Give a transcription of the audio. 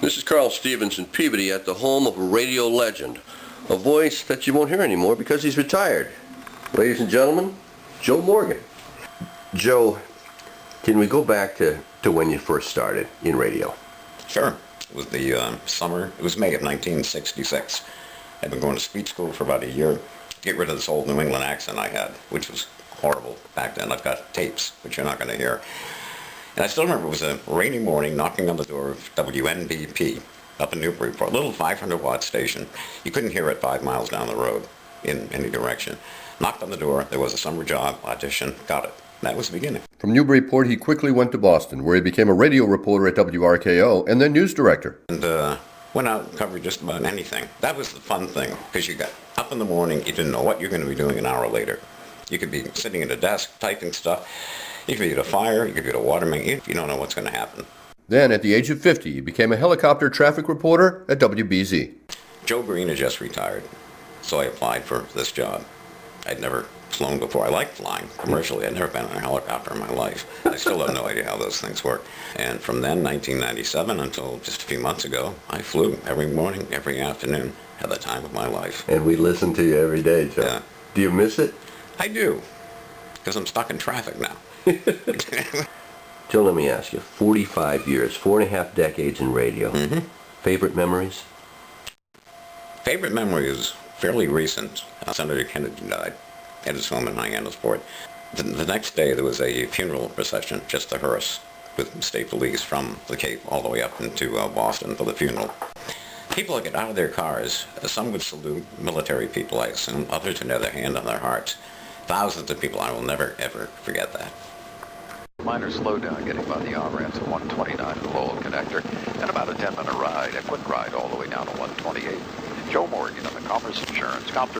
This is Carl Stevens in Peabody at the home of a radio legend, a voice that you won't hear anymore because he's retired. Ladies and gentlemen, Joe Morgan. Joe, can we go back to when you first started in radio? Sure. It was the summer, it was May of 1966. I'd been going to speech school for about a year to get rid of this old New England accent I had, which was horrible back then. I've got tapes, which you're not going to hear. And I still remember it was a rainy morning, knocking on the door of WNBP up in Newburyport, a little 500-watt station. You couldn't hear it 5 miles down the road in any direction. Knocked on the door, there was a summer job, audition, got it. That was the beginning. From Newburyport, he quickly went to Boston, where he became a radio reporter at WRKO and then news director. And went out and covered just about anything. That was the fun thing, because you got up in the morning, you didn't know what you're going to be doing an hour later. You could be sitting at a desk, typing stuff. You could be at a fire, you could be at a water main. You don't know what's going to happen. Then, at the age of 50, he became a helicopter traffic reporter at WBZ. Joe Green had just retired, so I applied for this job. I'd never flown before. I liked flying commercially. I'd never been in a helicopter in my life. I still have no idea how those things work. And from then, 1997, until just a few months ago, I flew every morning, every afternoon, had the time of my life. And we listen to you every day, Joe. Yeah. Do you miss it? I do, because I'm stuck in traffic now. Joe, let me ask you, 45 years, 4.5 decades in radio. Mm-hmm. Favorite memories? Favorite memory is fairly recent. Senator Kennedy died at his home in Hyannisport. The next day there was a funeral procession, just the hearse, with state police from the Cape all the way up into Boston for the funeral. People would get out of their cars. Some would salute military people, I assume. Others would have their hand on their hearts. Thousands of people. I will never, ever forget that. Minor slowdown getting by the on-ramps at 129 in the Lowell Connector, and about a 10-minute ride, a quick ride all the way down to 128. Joe Morgan on the Commerce Insurance